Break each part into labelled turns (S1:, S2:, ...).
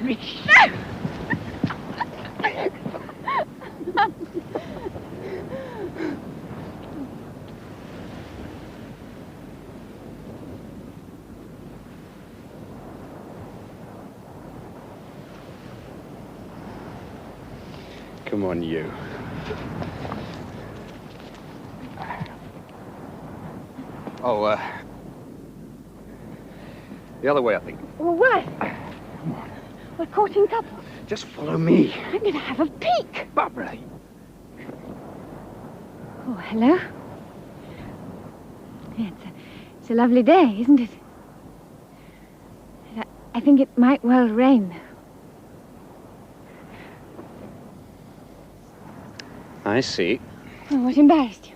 S1: rubbish. No!
S2: Come on, you. Oh, the other way, I think.
S1: Well, where?
S2: Come on.
S1: We're caught in couple.
S2: Just follow me.
S1: I'm going to have a peek.
S2: Barbara.
S1: Oh, hello. Yeah, it's a lovely day, isn't it? I think it might well rain, though.
S2: I see.
S1: Oh, what embarrassed you?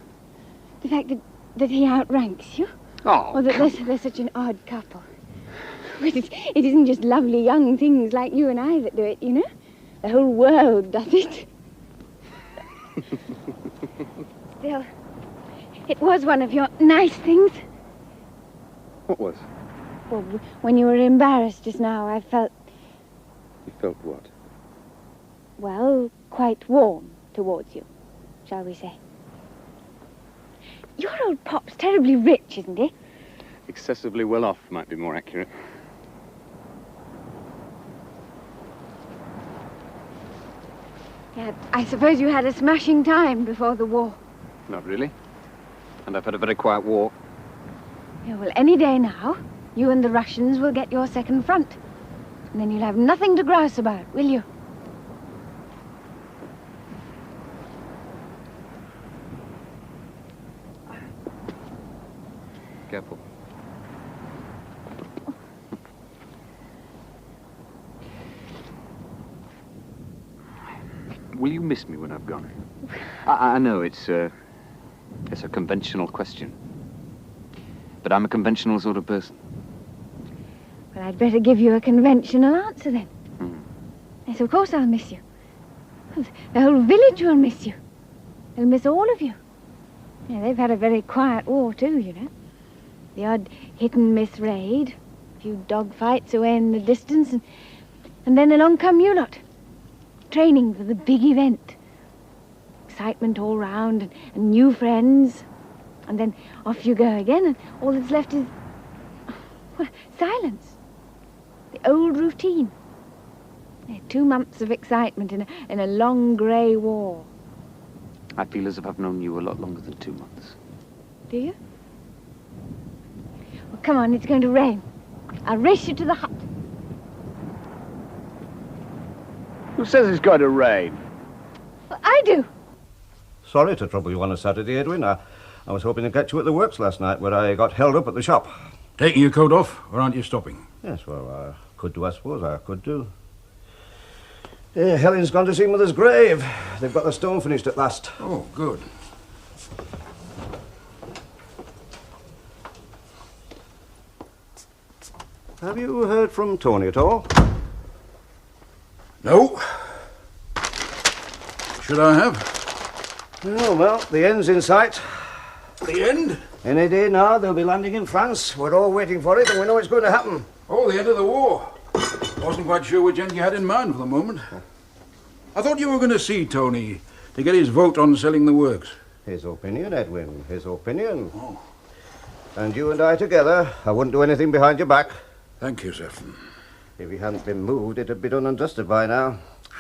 S1: The fact that he outranks you?
S2: Oh,
S1: Or that they're such an odd couple? Well, it isn't just lovely young things like you and I that do it, you know? The whole world does it. Still, it was one of your nice things.
S2: What was?
S1: Well, when you were embarrassed just now, I felt...
S2: You felt what?
S1: Well, quite warm towards you, shall we say. Your old Pop's terribly rich, isn't he?
S2: Excessively well off might be more accurate.
S1: Yeah, I suppose you had a smashing time before the war.
S2: Not really. And I've had a very quiet walk.
S1: Yeah, well, any day now, you and the Russians will get your second front. And then you'll have nothing to grouse about, will you?
S2: Careful. Will you miss me when I've gone? I know it's a conventional question. But I'm a conventional sort of person.
S1: Well, I'd better give you a conventional answer then.
S2: Hmm.
S1: Yes, of course I'll miss you. The whole village will miss you. They'll miss all of you. Yeah, they've had a very quiet war too, you know. The odd hit-and-miss raid, a few dogfights away in the distance, and then along come you lot. Training for the big event. Excitement all round, and new friends. And then off you go again, and all that's left is... well, silence. The old routine. Yeah, 2 months of excitement in a long grey war.
S2: I feel as if I've known you a lot longer than 2 months.
S1: Do you? Well, come on, it's going to rain. I'll race you to the hut.
S2: Who says it's going to rain?
S1: Well, I do.
S3: Sorry to trouble you on a Saturday, Edwin. I was hoping to catch you at the works last night, where I got held up at the shop.
S4: Taking your coat off, or aren't you stopping?
S3: Yes, well, I could do, I suppose. I could do. Helen's gone to see Mother's grave. They've got the stone finished at last.
S4: Oh, good.
S3: Have you heard from Tony at all?
S4: No. Should I have?
S3: Oh, well, the end's in sight.
S4: The end?
S3: Any day now, they'll be landing in France. We're all waiting for it, and we know it's going to happen.
S4: Oh, the end of the war. Wasn't quite sure which end you had in mind for the moment. I thought you were going to see Tony to get his vote on selling the works.
S3: His opinion, Edwin, his opinion.
S4: Oh.
S3: And you and I together, I wouldn't do anything behind your back.
S4: Thank you, Sefton.
S3: If he hadn't been moved, it'd be done and dusted by now.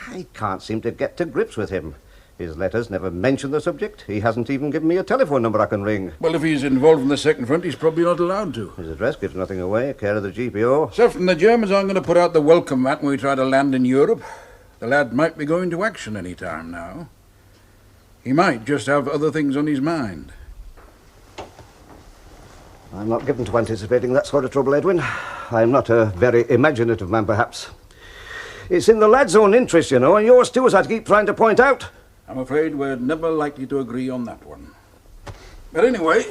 S3: I can't seem to get to grips with him. His letters never mention the subject. He hasn't even given me a telephone number I can ring.
S4: Well, if he's involved in the second front, he's probably not allowed to.
S3: His address gives nothing away. Care of the GPO.
S4: Sefton, the Germans aren't going to put out the welcome mat when we try to land in Europe. The lad might be going to action any time now. He might just have other things on his mind.
S3: I'm not given to anticipating that sort of trouble, Edwin. I'm not a very imaginative man, perhaps. It's in the lad's own interest, you know, and yours too, as I keep trying to point out.
S4: I'm afraid we're never likely to agree on that one. But anyway,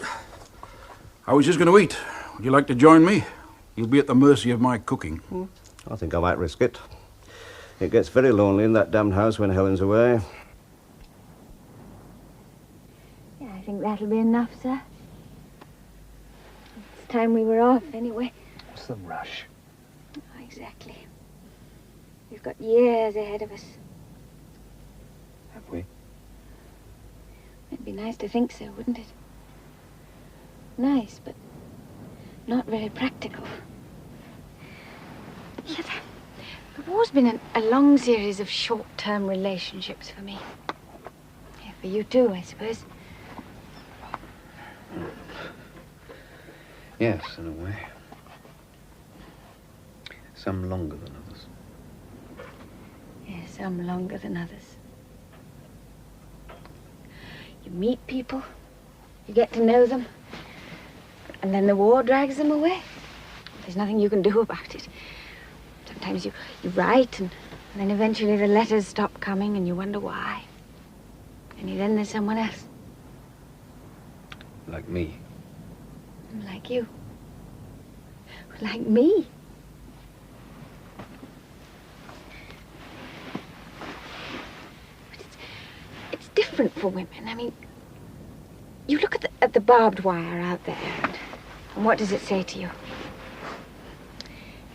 S4: I was just going to eat. Would you like to join me? You'll be at the mercy of my cooking.
S3: I think I might risk it. It gets very lonely in that damned house when Helen's away.
S1: Yeah, I think that'll be enough, sir. It's time we were off, anyway.
S2: What's the rush?
S1: Oh, exactly. We've got years ahead of us.
S2: Have we?
S1: It'd be nice to think so, wouldn't it? Nice, but not very practical. Yeah, the war's been a long series of short-term relationships for me. Yeah, for you too, I suppose.
S2: Yes, in a way. Some longer than others.
S1: Yeah, some longer than others. You meet people, you get to know them, and then the war drags them away. There's nothing you can do about it. Sometimes you write, and then eventually the letters stop coming, and you wonder why. And then there's someone else.
S2: Like me.
S1: Like you. Like me. But it's different for women. I mean, you look at the barbed wire out there, and what does it say to you?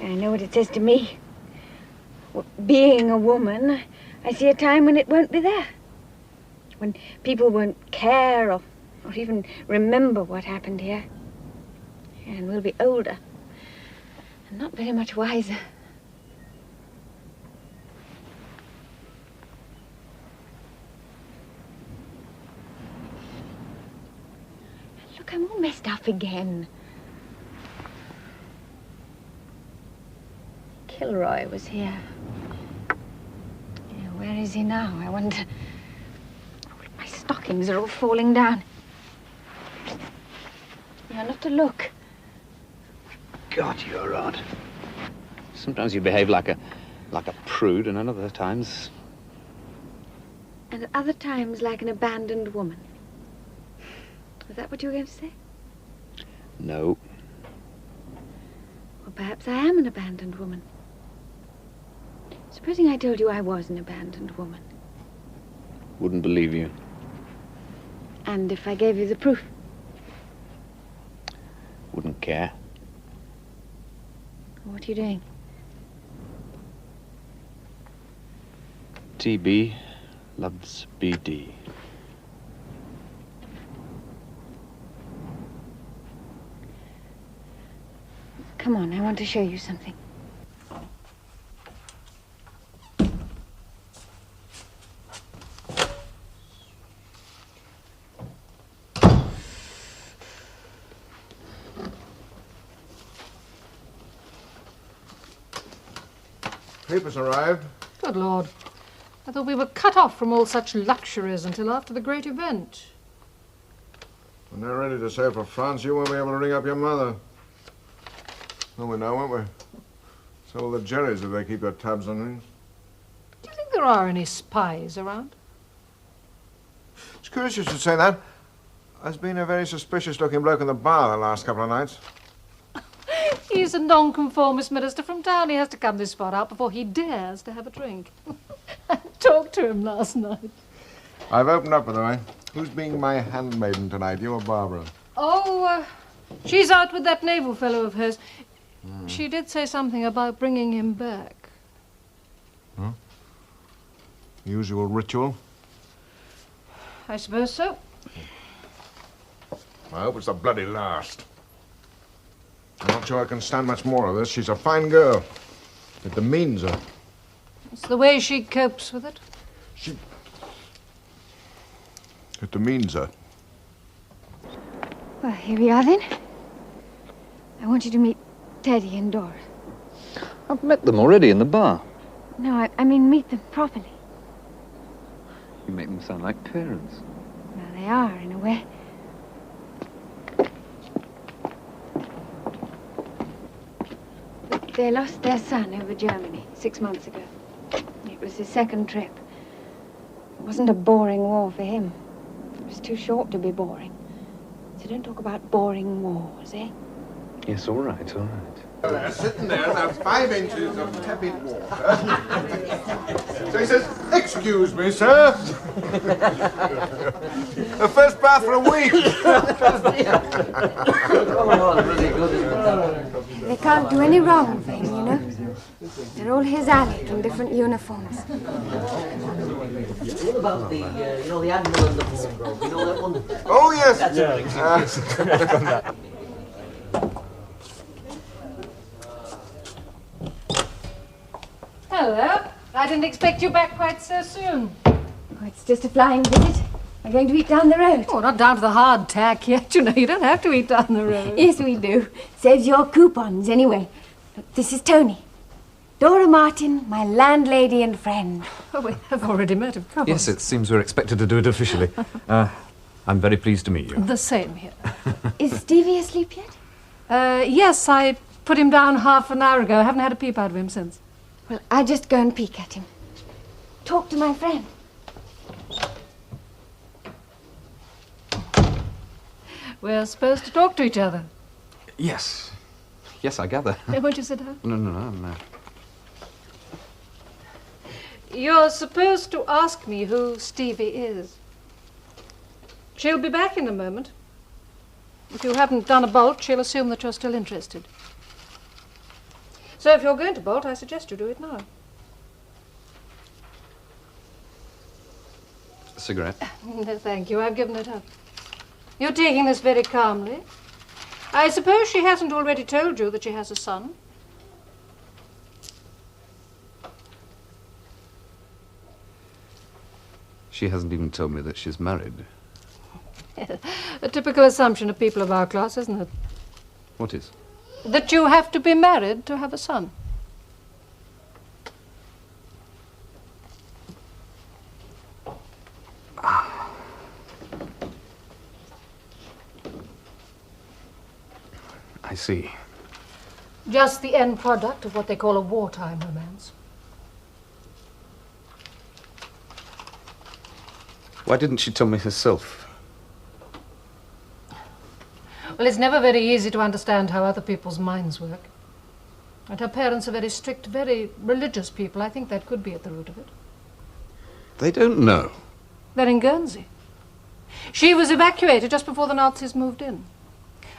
S1: I know what it says to me. Well, being a woman, I see a time when it won't be there. When people won't care or even remember what happened here. And we'll be older and not very much wiser. Look, I'm all messed up again. Kilroy was here. Yeah, where is he now, I wonder? My stockings are all falling down. You're not to look.
S2: God, you're odd. Sometimes you behave like a prude, and at other times...
S1: And at other times like an abandoned woman. Was that what you were going to say?
S2: No.
S1: Well, perhaps I am an abandoned woman. Supposing I told you I was an abandoned woman.
S2: Wouldn't believe you.
S1: And if I gave you the proof?
S2: Wouldn't care.
S1: What are you doing?
S2: TB loves BD.
S1: Come on, I want to show you something.
S5: Papers arrived.
S6: Good Lord. I thought we were cut off from all such luxuries until after the great event.
S5: When they're ready to sail for France, you won't be able to ring up your mother. Well, we know, won't we? So will the Jerrys if they keep their tabs on things.
S6: Do you think there are any spies around?
S5: It's curious you should say that. There's been a very suspicious-looking bloke in the bar the last couple of nights.
S6: He's a nonconformist minister from town. He has to come this far out before he dares to have a drink. I talked to him last night.
S5: I've opened up, by the way. Who's being my handmaiden tonight, you or Barbara?
S6: Oh, she's out with that naval fellow of hers. She did say something about bringing him back.
S5: Huh? Usual ritual?
S6: I suppose so.
S5: I hope it's the bloody last. I'm not sure I can stand much more of this. She's a fine girl. It demeans her.
S6: It's the way she copes with it.
S5: It demeans her.
S1: Well, here we are then. I want you to meet Teddy and Dora.
S2: I've met them already in the bar.
S1: No, I mean meet them properly.
S2: You make them sound like parents.
S1: Well, they are, in a way. They lost their son over Germany 6 months ago. It was his second trip. It wasn't a boring war for him. It was too short to be boring. So don't talk about boring wars, eh?
S2: Yes, all right, all right.
S5: They're sitting there in about 5 inches of tepid water. So he says, "Excuse me, sir." The first bath for a week.
S1: They can't do any wrong thing, you know. They're all his alley from different uniforms.
S7: What about the, the Admiral and the Pawnbroker? You know that one?
S5: Oh, yes.
S7: That's
S6: Hello. I didn't expect you back quite so soon.
S1: Oh, it's just a flying visit. We're going to eat down the road.
S6: Oh, not down to the hard tack yet, you know. You don't have to eat down the road.
S1: Yes, we do. Saves your coupons, anyway. Look, this is Tony. Dora Martin, my landlady and friend.
S6: Oh, we have already met, of course.
S2: Yes, it seems we're expected to do it officially. I'm very pleased to meet you.
S6: The same here.
S1: Is Stevie asleep yet?
S6: Yes, I put him down half an hour ago. I haven't had a peep out of him since.
S1: Well, I'll just go and peek at him. Talk to my friend.
S6: We're supposed to talk to each other.
S2: Yes. Yes, I gather.
S6: Won't you sit down?
S2: No.
S6: You're supposed to ask me who Stevie is. She'll be back in a moment. If you haven't done a bolt, she'll assume that you're still interested. So if you're going to bolt, I suggest you do it now.
S2: Cigarette?
S6: No, thank you. I've given it up. You're taking this very calmly. I suppose she hasn't already told you that she has a son.
S2: She hasn't even told me that she's married.
S6: A typical assumption of people of our class, isn't it?
S2: What is?
S6: That you have to be married to have a son.
S2: I see.
S6: Just the end product of what they call a wartime romance.
S2: Why didn't she tell me herself?
S6: Well, it's never very easy to understand how other people's minds work. And her parents are very strict, very religious people. I think that could be at the root of it.
S2: They don't know.
S6: They're in Guernsey. She was evacuated just before the Nazis moved in.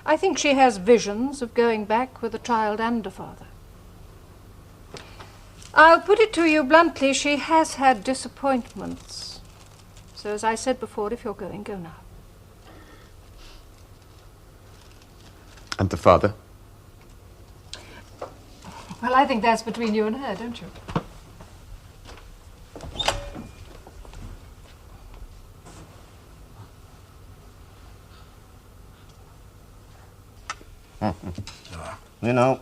S6: I think she has visions of going back with a child and a father. I'll put it to you bluntly, she has had disappointments. So as I said before, if you're going, go now.
S2: And the father?
S6: Well, I think that's between you and her, don't you?
S3: You know,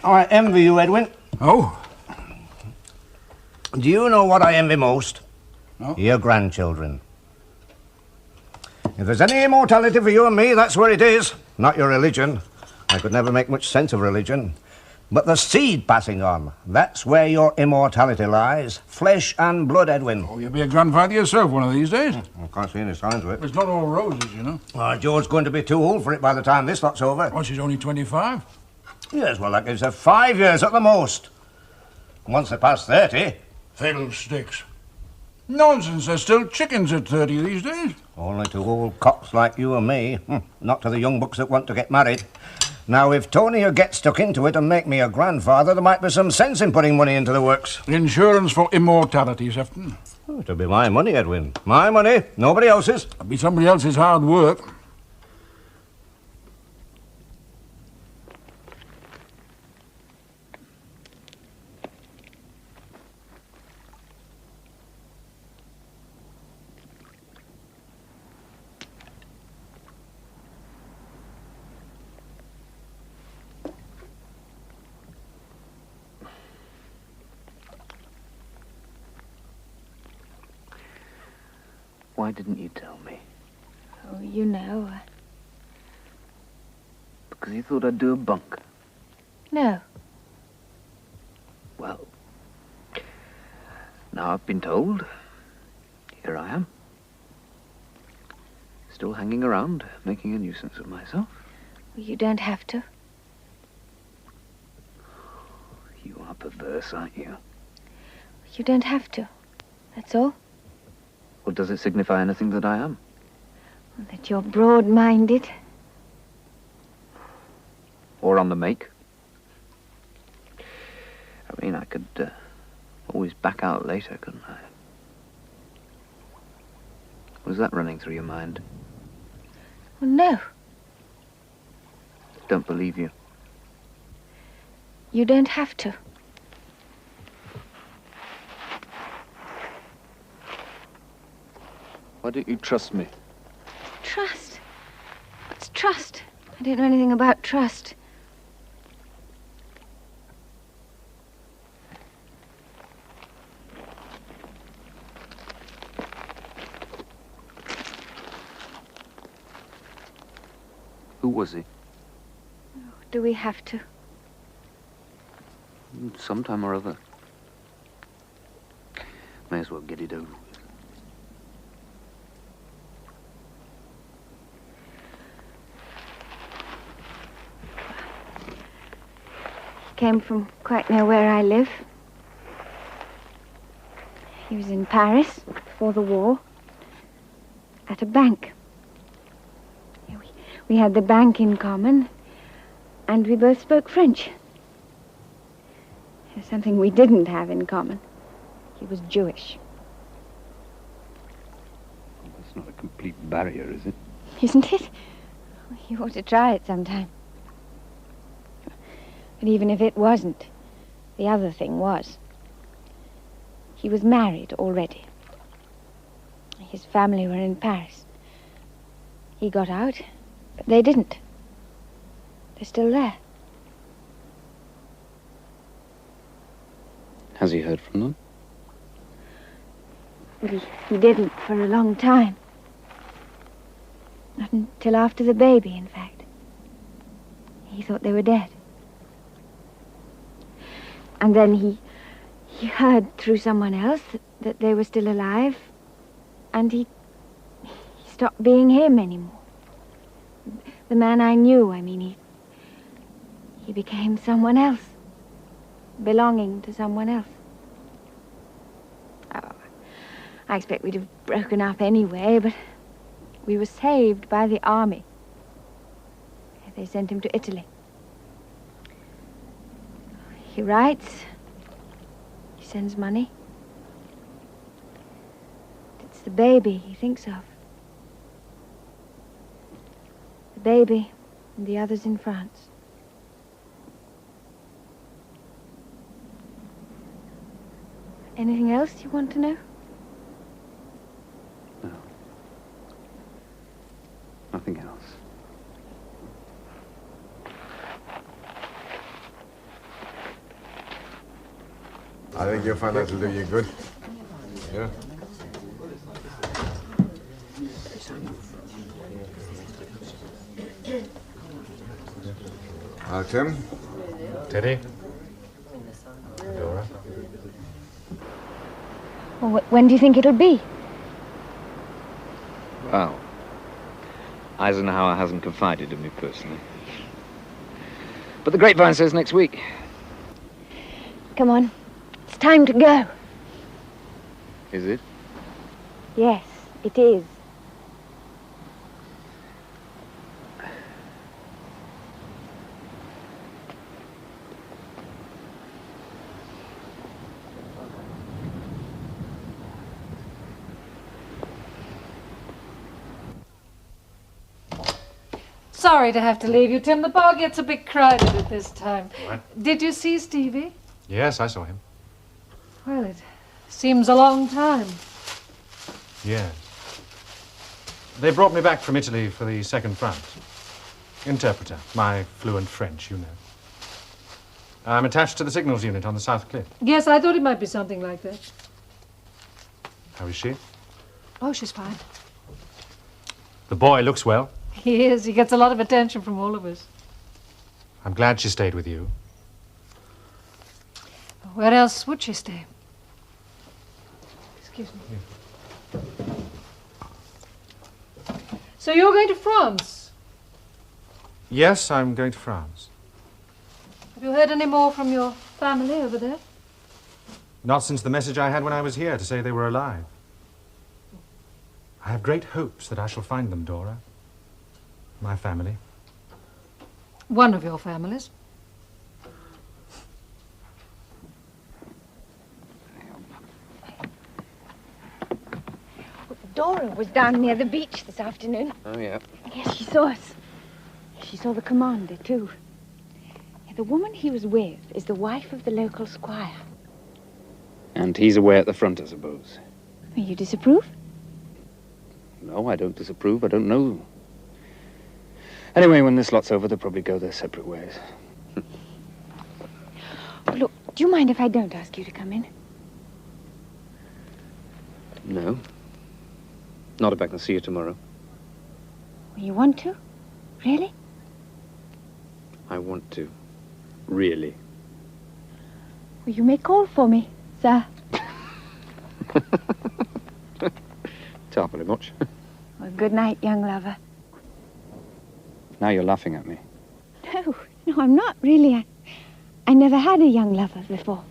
S3: I envy you, Edwin.
S4: Oh?
S3: Do you know what I envy most?
S4: No?
S3: Your grandchildren. If there's any immortality for you and me, that's where it is. Not your religion. I could never make much sense of religion. But the seed passing on, that's where your immortality lies. Flesh and blood, Edwin.
S4: Oh, you'll be a grandfather yourself one of these days.
S3: I can't see any signs of it.
S4: It's not all roses, you know.
S3: Joe's going to be too old for it by the time this lot's over.
S4: Oh, she's only 25.
S3: Yes, well, that gives her 5 years at the most. Once they pass 30...
S4: Fiddlesticks. Nonsense, there's still chickens at 30 these days.
S3: Only to old cocks like you and me. Not to the young bucks that want to get married. Now, if Tony will get stuck into it and make me a grandfather, there might be some sense in putting money into the works.
S4: Insurance for immortality, Sefton.
S3: Oh, it'll be my money, Edwin. My money, nobody else's.
S4: It'll be somebody else's hard work.
S2: Why didn't you tell me?
S1: Oh, you know.
S2: Because you thought I'd do a bunk.
S1: No.
S2: Well, now I've been told. Here I am. Still hanging around, making a nuisance of myself.
S1: You don't have to.
S2: You are perverse, aren't you?
S1: You don't have to. That's all.
S2: Well, does it signify anything that I am?
S1: That you're broad-minded.
S2: Or on the make? I mean, I could always back out later, couldn't I? Was that running through your mind?
S1: Well, no.
S2: Don't believe you.
S1: You don't have to.
S2: Why don't you trust me?
S1: Trust? What's trust? I don't know anything about trust.
S2: Who was he?
S1: Do we have to?
S2: Sometime or other. May as well get it over with.
S1: He came from quite near where I live. He was in Paris before the war, at a bank. We had the bank in common, and we both spoke French. There's something we didn't have in common. He was Jewish.
S2: That's not a complete barrier, is it?
S1: Isn't it? You ought to try it sometime. But even if it wasn't, the other thing was. He was married already. His family were in Paris. He got out, but they didn't. They're still there.
S2: Has he heard from them?
S1: Well, he didn't for a long time. Not until after the baby, in fact. He thought they were dead. And then he heard through someone else that they were still alive, and he stopped being him anymore. The man I knew, I mean, he became someone else, belonging to someone else. Oh, I expect we'd have broken up anyway, but we were saved by the army. They sent him to Italy. He writes, he sends money. It's the baby he thinks of. The baby and the others in France. Anything else you want to know?
S2: No. Nothing else.
S5: I think you'll find that'll do you good. Yeah. Tim?
S8: Teddy? Dora?
S1: Well, when do you think it'll be?
S2: Well, Eisenhower hasn't confided in me personally. But the grapevine says next week.
S1: Come on. It's time to go.
S2: Is it?
S1: Yes, it is.
S6: Sorry to have to leave you, Tim. The bar gets a bit crowded at this time.
S8: What?
S6: Did you see Stevie?
S8: Yes, I saw him.
S6: Well, it seems a long time.
S8: Yes. They brought me back from Italy for the second front. Interpreter, my fluent French, you know. I'm attached to the signals unit on the South Cliff.
S6: Yes, I thought it might be something like that.
S8: How is she?
S6: Oh, she's fine.
S8: The boy looks well.
S6: He is. He gets a lot of attention from all of us.
S8: I'm glad she stayed with you.
S6: Where else would she stay? Excuse me. So you're going to France?
S8: Yes, I'm going to France.
S6: Have you heard any more from your family over there?
S8: Not since the message I had when I was here to say they were alive. I have great hopes that I shall find them, Dora. My family.
S6: One of your families.
S1: Dora was down near the beach this afternoon.
S2: Oh, yeah.
S1: Yes, she saw us. She saw the commander, too. Yeah, the woman he was with is the wife of the local squire.
S2: And he's away at the front, I suppose.
S1: You disapprove?
S2: No, I don't disapprove. I don't know. Anyway, when this lot's over, they'll probably go their separate ways.
S1: Oh, look, do you mind if I don't ask you to come in?
S2: No. Not if I can see you tomorrow.
S1: You want to? Really?
S2: I want to. Really.
S1: Well, you may call for me, sir.
S2: Not very much.
S1: Well, good night, young lover.
S2: Now you're laughing at me.
S1: No, I'm not really. I never had a young lover before.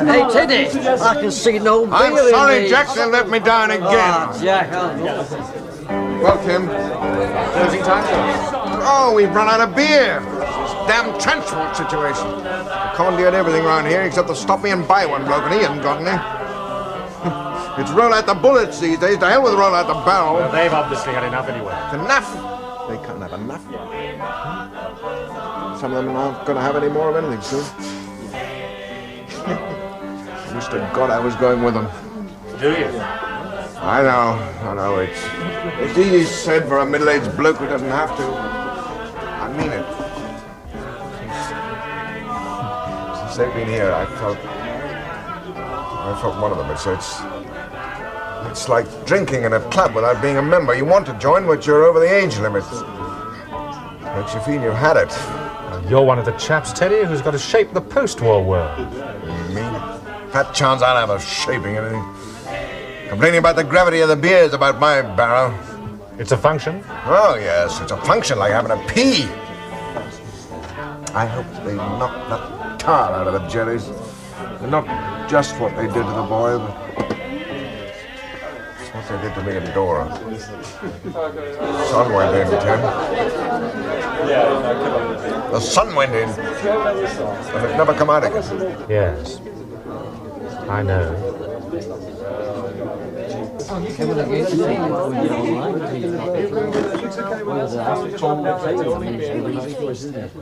S7: Hey, Teddy, I can see no beer
S5: I'm sorry, Jack, they let me down again.
S7: Ah, Jack,
S5: Well, Tim, closing time? Oh, we've run out of beer. Damn trench fault situation. I commandeered everything around here except to stop me and buy one bloke, and he hasn't got any. It's roll out the bullets these days. To hell with roll out the barrel.
S8: Well, they've obviously had enough anyway.
S5: Enough? They can't have enough. Some of them aren't going to have any more of anything soon. I wish to God I was going with them.
S8: Do you?
S5: I know. It's easy said for a middle-aged bloke who doesn't have to. I mean it. Since they've been here, I felt one of them. It's like drinking in a club without being a member. You want to join, but you're over the age limit. Makes you feel you've had it.
S8: You're one of the chaps, Teddy, who's got to shape the post-war world.
S5: Me? Fat chance I'll have of shaping anything. Complaining about the gravity of the beers about my barrel.
S8: It's a function?
S5: Oh, yes, it's a function like having a pea. I hope they knock that tar out of the Jerrys. And not just what they did to the boy, but it's what they did to me and Dora. The sun went in, Tim. The sun went in. And it never come out again.
S8: Yes. I know.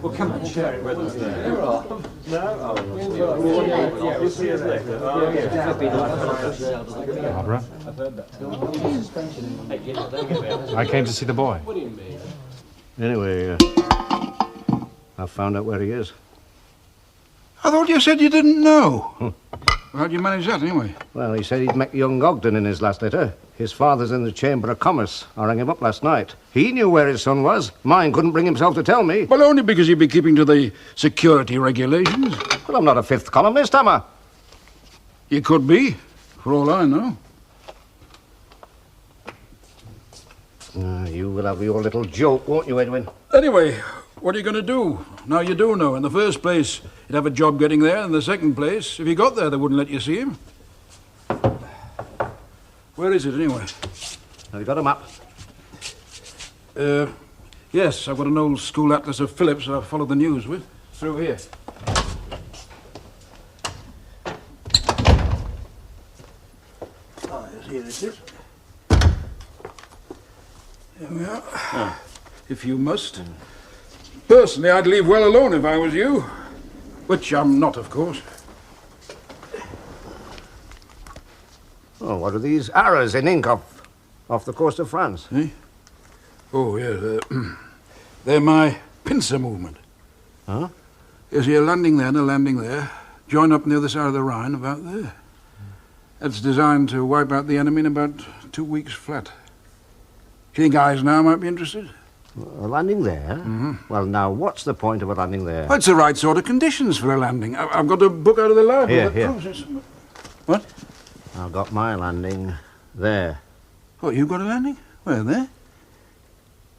S9: Well, come and share it with us.
S8: Barbara? I came to see the boy.
S3: Anyway, I've found out where he is.
S4: I thought you said you didn't know. How'd you manage that, anyway?
S3: Well, he said he'd met young Ogden in his last letter. His father's in the Chamber of Commerce. I rang him up last night. He knew where his son was. Mine couldn't bring himself to tell me.
S4: Well, only because you'd be keeping to the security regulations.
S3: Well, I'm not a fifth columnist, am I?
S4: You could be, for all I know.
S3: You will have your little joke, won't you, Edwin?
S4: Anyway, what are you going to do? Now you do know. In the first place, you'd have a job getting there. In the second place, if you got there, they wouldn't let you see him. Where is it, anyway?
S3: Have you got a map?
S4: Yes, I've got an old school atlas of Phillips that I've followed the news with. Through here. Oh, yes, here it is. There we are. Oh. If you must. Personally, I'd leave well alone if I was you. Which I'm not, of course.
S3: Oh, what are these arrows in ink off the coast of France?
S4: Eh? Oh, yes. They're my pincer movement.
S3: Huh?
S4: You see a landing there and a landing there. Join up near the side of the Rhine, about there. It's designed to wipe out the enemy in about 2 weeks flat. Do you think Eisenhower might be interested?
S3: A landing there?
S4: Mm-hmm.
S3: Well, now, what's the point of a landing there?
S4: Well, it's the right sort of conditions for a landing. I've got a book out of the library.
S3: Here.
S4: What?
S3: I've got my landing there.
S4: Oh, you got a landing? Where, there?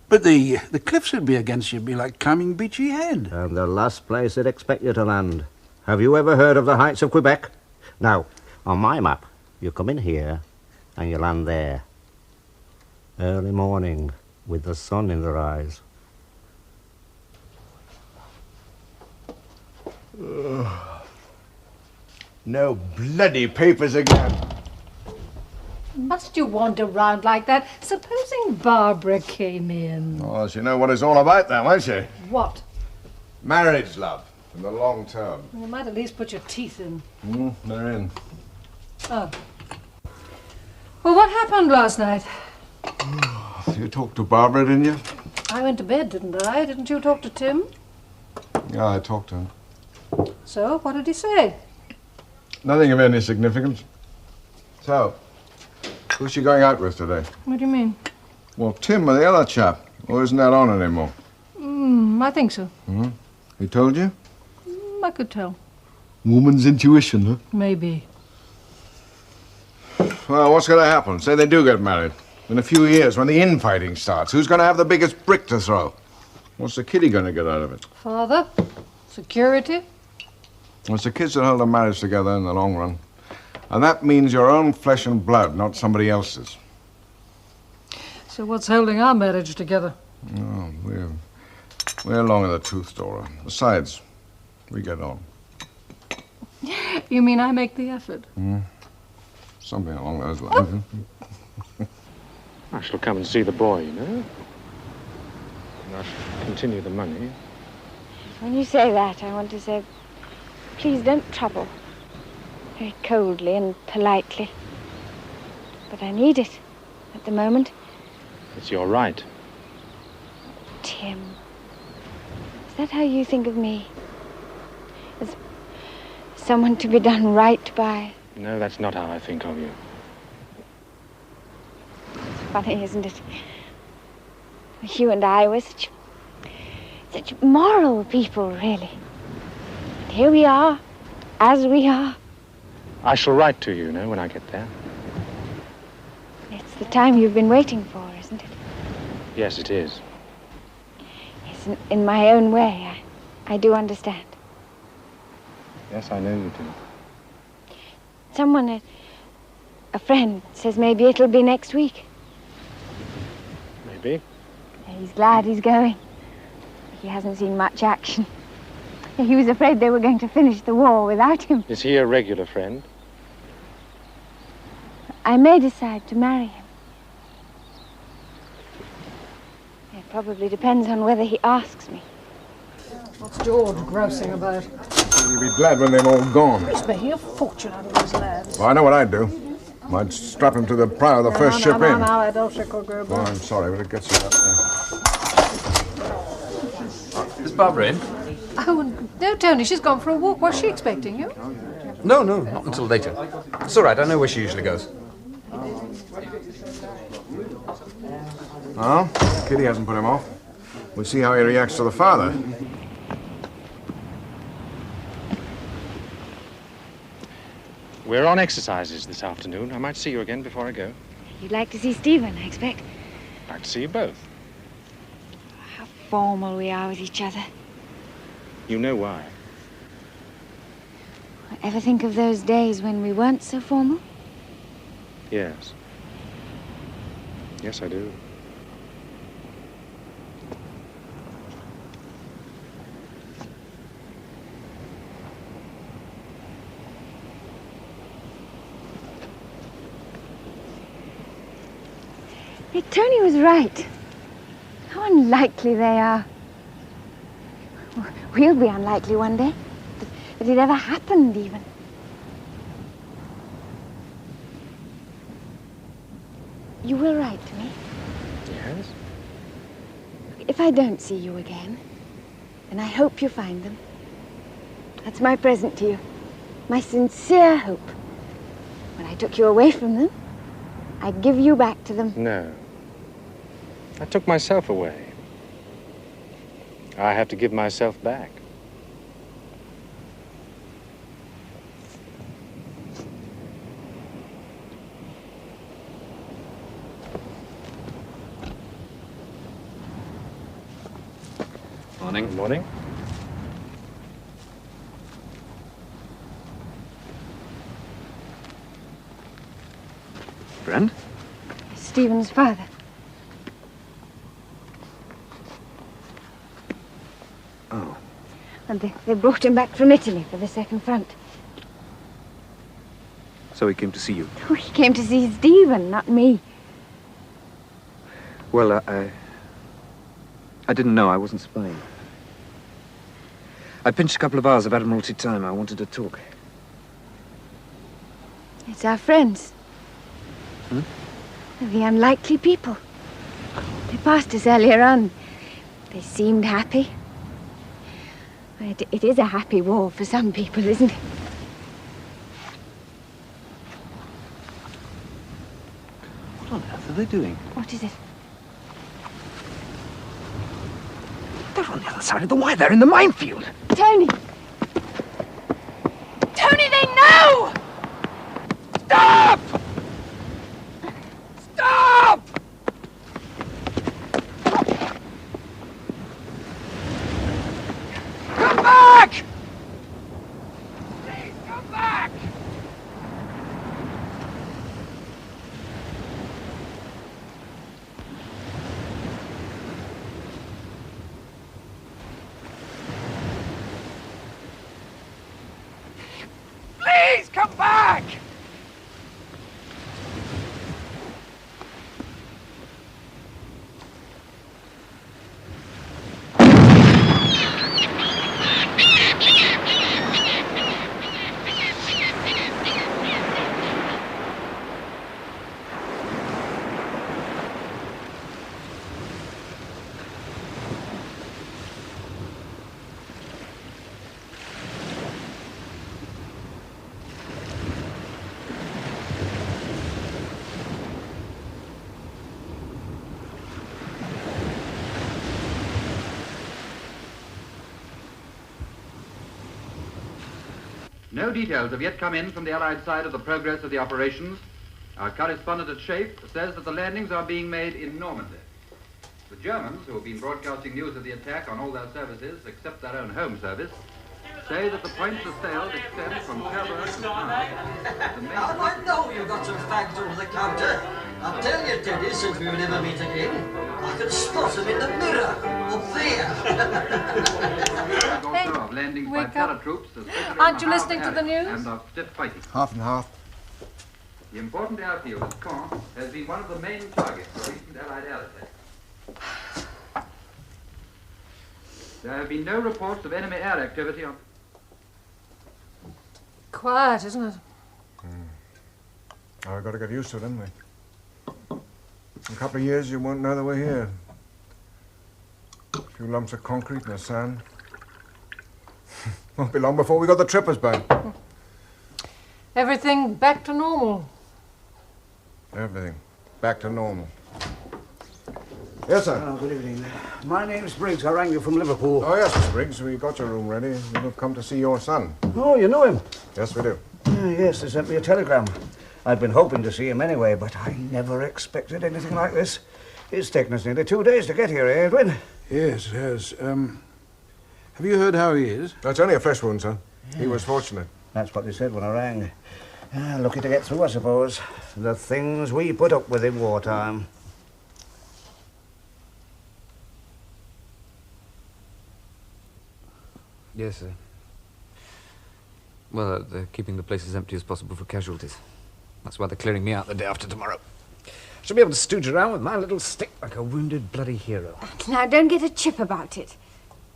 S4: But the cliffs would be against you. It'd be like climbing Beachy Head.
S3: And the last place they'd expect you to land. Have you ever heard of the heights of Quebec? Now, on my map, you come in here and you land there. Early morning, with the sun in their eyes.
S5: No bloody papers again.
S6: Must you wander round like that? Supposing Barbara came in.
S5: Oh, she know what it's all about then, won't she?
S6: What?
S5: Marriage, love, in the long term.
S6: You might at least put your teeth in.
S5: They're in.
S6: Oh. Well, what happened last night?
S5: You talked to Barbara, didn't you?
S6: I went to bed, didn't I? Didn't you talk to Tim?
S5: Yeah, I talked to him.
S6: So, what did he say?
S5: Nothing of any significance. So, who's she going out with today?
S6: What do you mean?
S5: Well, Tim or the other chap. Or isn't that on anymore?
S6: I think so.
S5: He told you?
S6: I could tell.
S5: Woman's intuition, huh?
S6: Maybe.
S5: Well, what's going to happen? Say they do get married. In a few years, when the infighting starts, who's going to have the biggest brick to throw? What's the kiddie going to get out of it?
S6: Father? Security?
S5: Well, it's the kids that hold the marriage together in the long run. And that means your own flesh and blood, not somebody else's.
S6: So what's holding our marriage together?
S5: Oh, we're along in the truth, Dora. Besides, we get on.
S6: You mean I make the effort?
S5: Something along those lines.
S8: I shall come and see the boy, you know. And I shall continue the money.
S1: When you say that, I want to say, please don't trouble. Very coldly and politely. But I need it at the moment.
S8: It's your right.
S1: Tim, is that how you think of me? As someone to be done right by?
S8: No, that's not how I think of you.
S1: It's funny, isn't it? You and I were such moral people, really. And here we are, as we are.
S8: I shall write to you, when I get there.
S1: It's the time you've been waiting for, isn't it?
S8: Yes, it is.
S1: Yes, in my own way, I do understand.
S8: Yes, I know you do.
S1: Someone, a friend, says maybe it'll be next week.
S8: Maybe.
S1: He's glad he's going. He hasn't seen much action. He was afraid they were going to finish the war without him.
S8: Is he a regular friend?
S1: I may decide to marry him. It probably depends on whether he asks me.
S6: What's George grousing about?
S5: You'll be glad when they've all gone.
S6: He's making a fortune out of those lads.
S5: Well, I know what I'd do. I'd strap him to the prow of the first ship in.
S6: No, I don't think we'll go
S5: Oh,
S6: back.
S5: I'm sorry, but it gets you up there.
S9: Is Barbara in?
S6: Oh, no, Tony, she's gone for a walk. Was she expecting you?
S9: No, not until later. It's all right, I know where she usually goes.
S5: Oh, Kitty hasn't put him off. We'll see how he reacts to the father.
S8: We're on exercises this afternoon. I might see you again before I go.
S1: You'd like to see Stephen, I expect.
S8: I'd like to see you both.
S1: How formal we are with each other.
S8: You know why.
S1: Ever think of those days when we weren't so formal?
S8: Yes. Yes, I do.
S1: Hey, Tony was right. How unlikely they are. We'll be unlikely one day. That it ever happened, even. You will write to me?
S8: Yes?
S1: If I don't see you again, then I hope you find them. That's my present to you. My sincere hope. When I took you away from them, I give you back to them.
S8: No. I took myself away. I have to give myself back.
S2: Morning.
S8: Good morning.
S2: Friend?
S1: Stephen's father.
S2: Oh.
S1: And they brought him back from Italy for the second front.
S2: So he came to see you?
S1: Oh, he came to see Stephen, not me.
S2: Well, I didn't know. I wasn't spying. I pinched a couple of hours of Admiralty time. I wanted to talk.
S1: It's our friends.
S2: Hmm?
S1: The unlikely people. They passed us earlier on. They seemed happy. It is a happy war for some people, isn't it?
S2: What on earth are they doing?
S1: What is it?
S2: They're on the other side of the wire. They're in the minefield.
S1: Tony! Tony, they know!
S2: Stop! Stop! Come back! Please come back! Please come back!
S10: No details have yet come in from the Allied side of the progress of the operations. Our correspondent at Shape says that the landings are being made in Normandy. The Germans, who have been broadcasting news of the attack on all their services except their own home service, say that the points assailed extend from Campbell to
S7: I know you've got some fags over the counter. I'll tell you, Teddy, since we will never meet again, I can spot them in the mirror, up there.
S10: Also of landings by paratroops,
S6: Aren't you listening to the news?
S10: And of stiff fighting.
S5: Half and half.
S10: The important airfield at Caen has been one of the main targets for recent Allied air attacks. There have been no reports of enemy air activity on...
S6: Quiet, isn't it?
S4: I've got to get used to it, haven't we? In a couple of years, you won't know that we're here. A few lumps of concrete and the sand. Won't be long before we got the trippers back.
S6: Everything back to normal.
S4: Everything back to normal. Yes, sir.
S3: Oh, good evening. My name's Briggs. I rang you from Liverpool.
S4: Oh, yes, Miss Briggs. We got your room ready. We've come to see your son.
S3: Oh, you know him?
S4: Yes, we do.
S3: Yes, they sent me a telegram. I'd been hoping to see him anyway, but I never expected anything like this. It's taken us nearly 2 days to get here, eh, Edwin?
S4: Yes, it has. Have you heard how he is? That's only a flesh wound, sir. Yes. He was fortunate.
S3: That's what they said when I rang. Lucky to get through, I suppose. The things we put up with in wartime.
S2: Yes, sir. Well, they're keeping the place as empty as possible for casualties. That's why they're clearing me out the day after tomorrow. Should be able to stooge around with my little stick like a wounded bloody hero.
S1: Now, don't get a chip about it.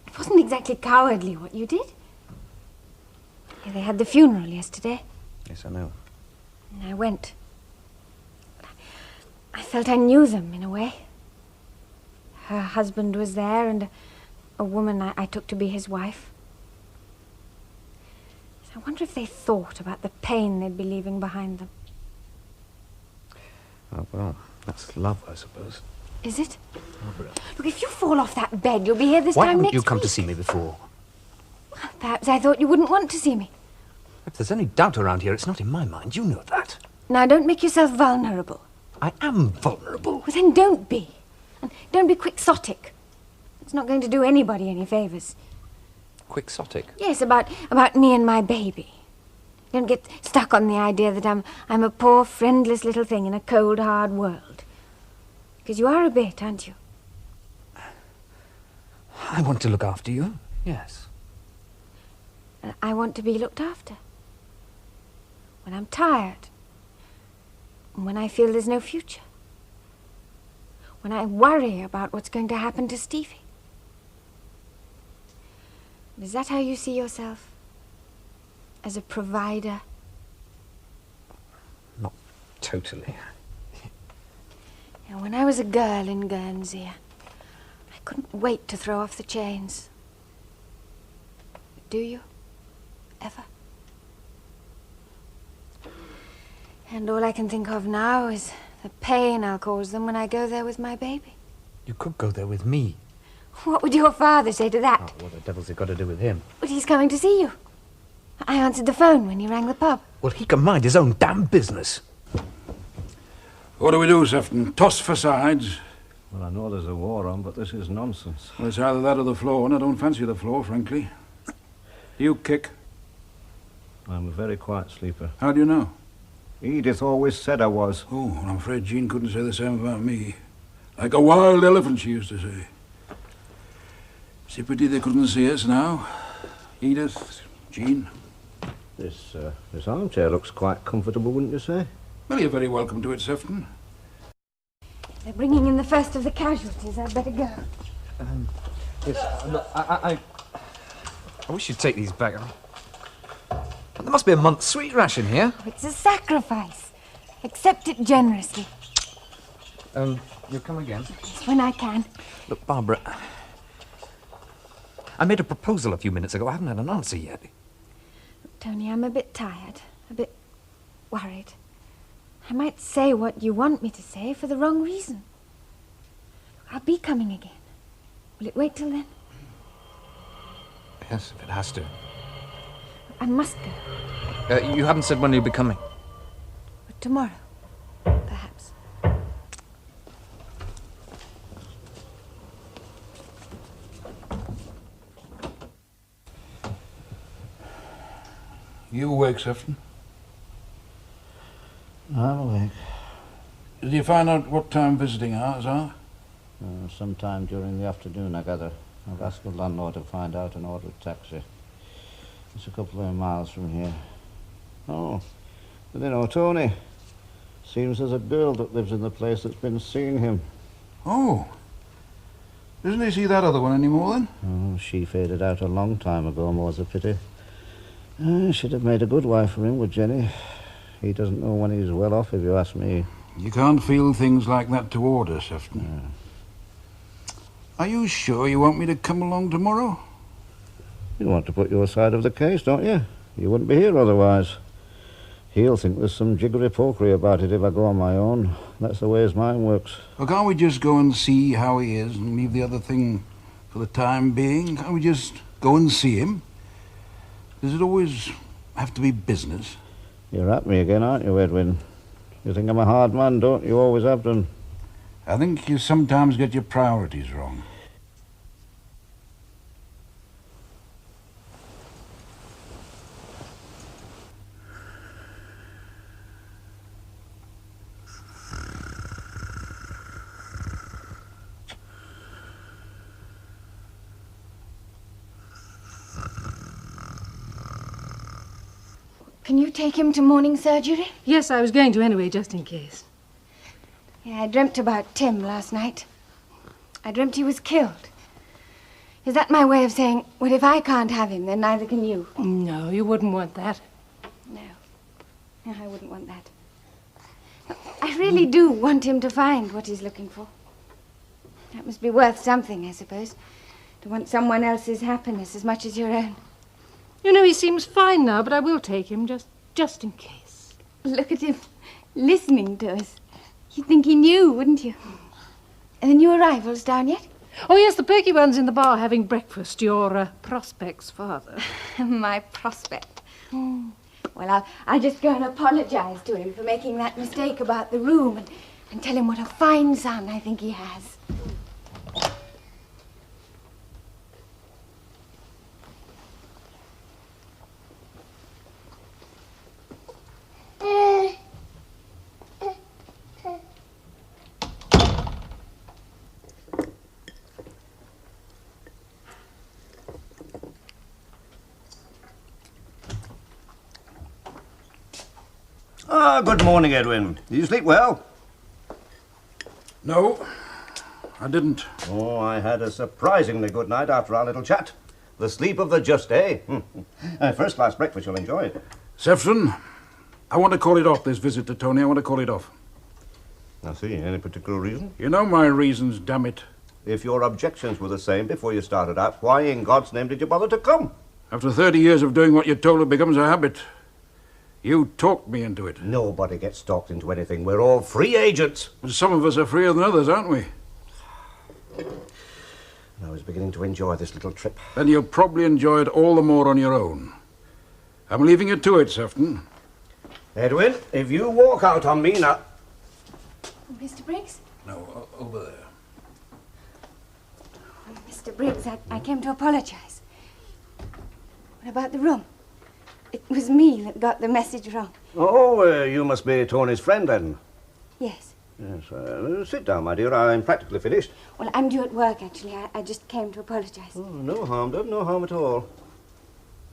S1: It wasn't exactly cowardly what you did. Yeah, they had the funeral yesterday.
S2: Yes, I know.
S1: And I went. I felt I knew them, in a way. Her husband was there, and a woman I took to be his wife. So I wonder if they thought about the pain they'd be leaving behind them.
S2: Oh, well, that's love, I suppose.
S1: Is it? Look, if you fall off that bed, you'll be here this time next week.
S2: Why haven't you come to see me before?
S1: Well, perhaps I thought you wouldn't want to see me.
S2: If there's any doubt around here, it's not in my mind. You know that.
S1: Now, don't make yourself vulnerable.
S2: I am vulnerable.
S1: Well, then don't be. And don't be quixotic. It's not going to do anybody any favours.
S2: Quixotic?
S1: Yes, about me and my baby. Don't get stuck on the idea that I'm a poor, friendless little thing in a cold, hard world. Because you are a bit, aren't you?
S2: I want to look after you, yes.
S1: I want to be looked after. When I'm tired. And when I feel there's no future. When I worry about what's going to happen to Stevie. Is that how you see yourself? As a provider?
S9: Not totally.
S1: When I was a girl in Guernsey, I couldn't wait to throw off the chains. Do you? Ever? And all I can think of now is the pain I'll cause them when I go there with my baby.
S9: You could go there with me.
S1: What would your father say to that?
S9: Oh, what the devil's it got to do with him?
S1: But he's coming to see you. I answered the phone when he rang the pub.
S9: Well, he can mind his own damn business.
S4: What do we do, Sefton? Toss for sides?
S3: Well, I know there's a war on, but this is nonsense.
S4: Well, it's either that or the floor, and I don't fancy the floor, frankly. You kick.
S3: I'm a very quiet sleeper.
S4: How do you know?
S3: Edith always said I was.
S4: Oh, well, I'm afraid Jean couldn't say the same about me. Like a wild elephant, she used to say. It's a pity they couldn't see us now. Edith, Jean.
S3: This armchair looks quite comfortable, wouldn't you say?
S4: Well, you're very welcome to it, Sefton.
S1: They're bringing in the first of the casualties. I'd better go.
S9: Yes, look, I wish you'd take these back. There must be a month's sweet ration here.
S1: Oh, it's a sacrifice. Accept it generously.
S9: You'll come again?
S1: Yes, when I can.
S9: Look, Barbara, I made a proposal a few minutes ago. I haven't had an answer yet.
S1: Look, Tony, I'm a bit tired. A bit worried. I might say what you want me to say for the wrong reason. I'll be coming again. Will it wait till then?
S9: Yes, if it has to.
S1: I must go.
S9: You haven't said when you'll be coming.
S1: But tomorrow, perhaps.
S4: You awake, Sefton?
S3: I'm awake.
S4: Did you find out what time visiting hours are?
S3: Sometime during the afternoon, I gather. I've asked the landlord to find out and order a taxi. It's a couple of miles from here. Oh, but you know, Tony. Seems there's a girl that lives in the place that's been seeing him.
S4: Oh. Doesn't he see that other one anymore, then?
S3: Oh, she faded out a long time ago, more's a pity. She'd have made a good wife for him, would Jenny? He doesn't know when he's well off, if you ask me.
S4: You can't feel things like that toward her, Sefton.
S3: Yeah.
S4: Are you sure you want me to come along tomorrow?
S3: You want to put your side of the case, don't you? You wouldn't be here otherwise. He'll think there's some jiggery-pokery about it if I go on my own. That's the way his mind works.
S4: Well, can't we just go and see how he is and leave the other thing for the time being? Can't we just go and see him? Does it always have to be business?
S3: You're at me again, aren't you, Edwin? You think I'm a hard man, don't you? Always have done.
S4: I think you sometimes get your priorities wrong.
S1: Can you take him to morning surgery?
S6: Yes, I was going to anyway, just in case.
S1: Yeah, I dreamt about Tim last night. I dreamt he was killed. Is that my way of saying, well, if I can't have him, then neither can you?
S6: No, you wouldn't want that.
S1: No. No, I wouldn't want that. I really do want him to find what he's looking for. That must be worth something, I suppose. To want someone else's happiness as much as your own.
S6: You know, he seems fine now, but I will take him, just in case.
S1: Look at him, listening to us. You'd think he knew, wouldn't you? And the new arrivals down yet?
S6: Oh, yes, the perky one's in the bar having breakfast. Your prospect's father.
S1: My prospect. Well, I'll just go and apologize to him for making that mistake about the room and tell him what a fine son I think he has.
S3: Ah, good morning, Edwin. Did you sleep well?
S4: No, I didn't.
S3: Oh, I had a surprisingly good night after our little chat. The sleep of the just, eh? First-class breakfast, you'll enjoy it.
S4: Sefton, I want to call it off, this visit to Tony. I want to call it off.
S3: I see. Any particular reason?
S4: You know my reasons, damn it.
S3: If your objections were the same before you started out, why in God's name did you bother to come?
S4: After 30 years of doing what you're told, it becomes a habit. You talked me into it.
S3: Nobody gets talked into anything. We're all free agents.
S4: Some of us are freer than others, aren't we?
S3: I was beginning to enjoy this little trip.
S4: Then you'll probably enjoy it all the more on your own. I'm leaving you to it, Sefton.
S3: Edwin, if you walk out on me now...
S1: Mr. Briggs?
S4: No, over there.
S1: Mr. Briggs, I came to apologize. What about the room? It was me that got the message wrong.
S3: Oh, you must be Tony's friend, then.
S1: Yes.
S3: Yes, sit down, my dear. I'm practically finished.
S1: Well, I'm due at work, actually. I just came to apologize.
S3: Oh, no harm done, no harm at all.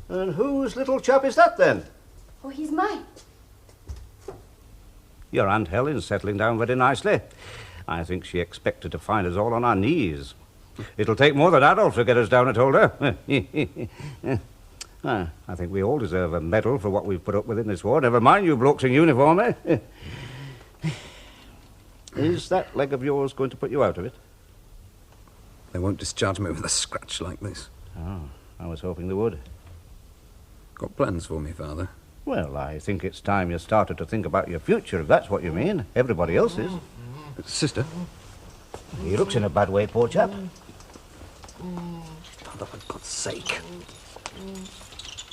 S3: And whose little chap is that, then?
S1: Oh, he's mine.
S3: Your Aunt Helen's settling down very nicely. I think she expected to find us all on our knees. It'll take more than Adolf to get us down, I told her. I think we all deserve a medal for what we've put up with in this war. Never mind you blokes in uniform, eh? Is that leg of yours going to put you out of it?
S9: They won't discharge me with a scratch like this.
S3: Oh, I was hoping they would.
S9: Got plans for me, Father?
S3: Well, I think it's time you started to think about your future, if that's what you mean. Everybody else is.
S9: Sister?
S3: He looks in a bad way, poor chap.
S9: Father, for God's sake.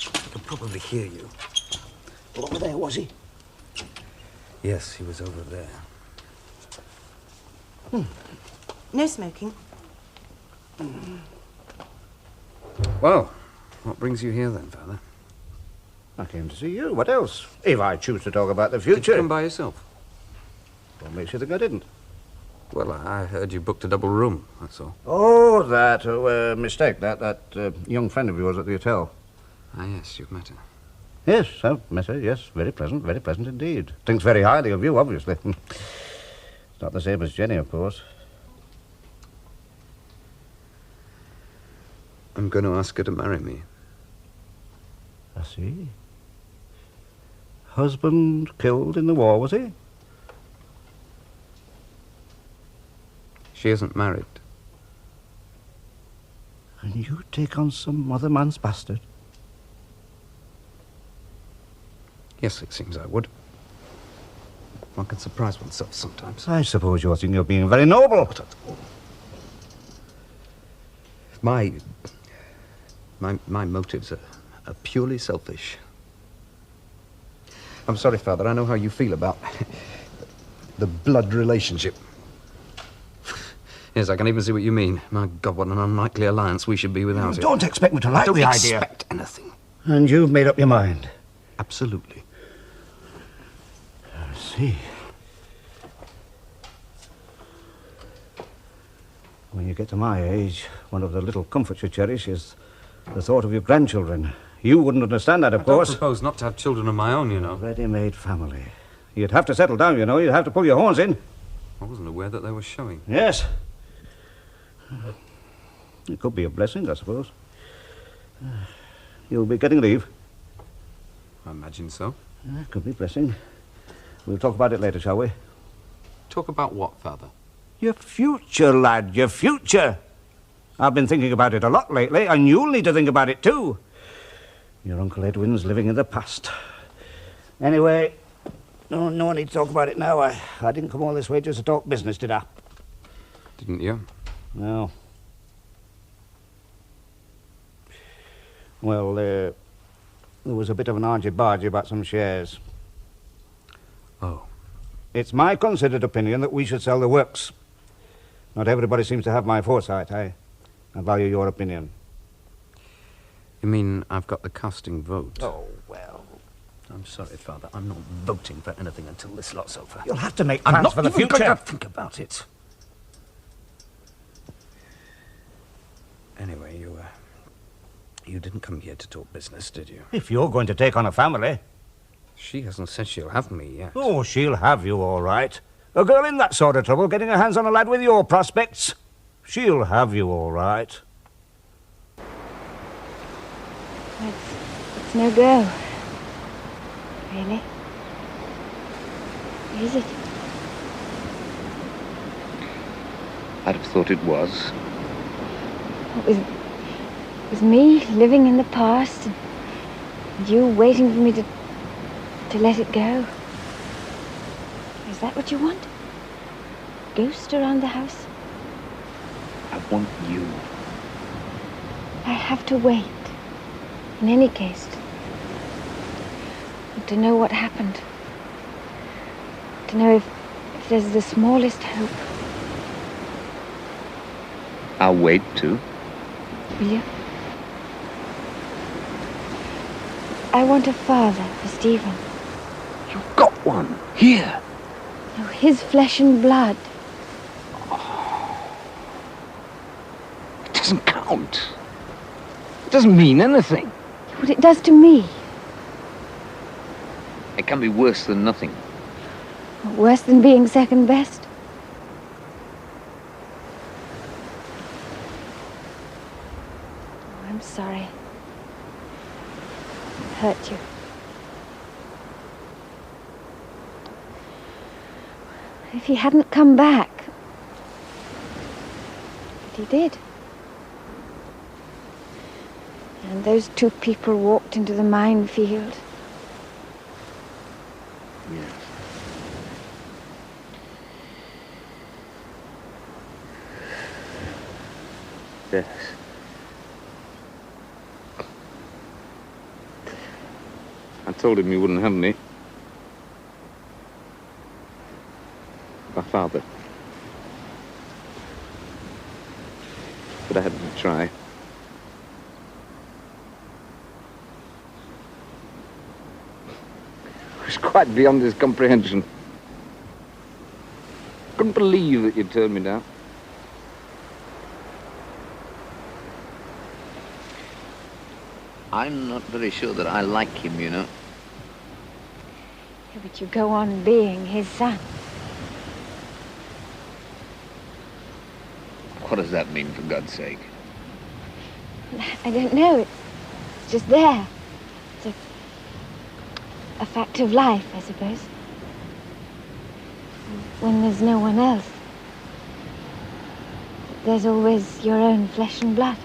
S9: I can probably hear you.
S3: Over there, was he?
S9: Yes, he was over there.
S11: No smoking.
S9: Well, what brings you here then, Father?
S3: I came to see you. What else? If I choose to talk about the
S9: Did you
S3: future...
S9: come by yourself?
S3: What makes you think I didn't?
S9: Well, I heard you booked a double room, that's all.
S3: Oh, that mistake. That young friend of yours at the hotel.
S9: Ah, yes, you've met her.
S3: Yes, I've met her, yes. Very pleasant indeed. Thinks very highly of you, obviously. It's not the same as Jenny, of course.
S9: I'm going to ask her to marry me.
S3: I see. Husband killed in the war, was he?
S9: She isn't married.
S3: And you take on some other man's bastard?
S9: Yes, it seems I would. One can surprise oneself sometimes.
S3: I suppose you're thinking of being very noble.
S9: My motives are purely selfish. I'm sorry, Father, I know how you feel about the blood relationship. Yes, I can even see what you mean. My God, what an unlikely alliance we should be without it.
S3: Don't expect me to like the idea.
S9: I don't expect anything.
S3: And you've made up your mind?
S9: Absolutely.
S3: I see. When you get to my age, one of the little comforts you cherish is the thought of your grandchildren. You wouldn't understand that, of course.
S9: I propose not to have children of my own, you know.
S3: Ready-made family. You'd have to settle down, you know. You'd have to pull your horns in.
S9: I wasn't aware that they were showing.
S3: Yes. It could be a blessing, I suppose. You'll be getting leave.
S9: I imagine so.
S3: It could be a blessing. We'll talk about it later, shall we?
S9: Talk about what, Father?
S3: Your future, lad, your future. I've been thinking about it a lot lately, and you'll need to think about it too. Your Uncle Edwin's living in the past. Anyway, no need to talk about it now. I didn't come all this way just to talk business, did I?
S9: Didn't you?
S3: No. Well, there was a bit of an argy-bargy about some shares.
S9: Oh.
S3: It's my considered opinion that we should sell the works. Not everybody seems to have my foresight. I value your opinion.
S9: You mean I've got the casting vote?
S3: Oh, well.
S9: I'm sorry, Father. I'm not voting for anything until this lot's over.
S3: You'll have to make plans for the future.
S9: I'm not even going to think about it. Anyway, you didn't come here to talk business, did you?
S3: If you're going to take on a family.
S9: She hasn't said she'll have me yet.
S3: Oh, she'll have you, all right. A girl in that sort of trouble getting her hands on a lad with your prospects. She'll have you, all right.
S1: It's no go. Really? Is it?
S2: I'd have thought it was.
S1: It was me living in the past and you waiting for me to let it go. Is that what you want? Ghost around the house?
S2: I want you.
S1: I have to wait. In any case. To know what happened. To know if there's the smallest hope.
S2: I'll wait, too.
S1: Will you? I want a father for Stephen.
S2: You've got one. Here.
S1: No, his flesh and blood.
S2: It doesn't count. It doesn't mean anything.
S1: What it does to me.
S2: It can be worse than nothing.
S1: Worse than being second best. Oh, I'm sorry. I hurt you. If he hadn't come back. But he did. And those two people walked into the minefield.
S2: Yes. Yes. I told him he wouldn't have me. My father. But I had to try. It was quite beyond his comprehension. Couldn't believe that you'd turned me down. I'm not very sure that I like him, you know.
S1: Yeah, but you go on being his son.
S2: What does that mean, for God's sake?
S1: I don't know. It's just there. It's a fact of life, I suppose. When there's no one else, there's always your own flesh and blood.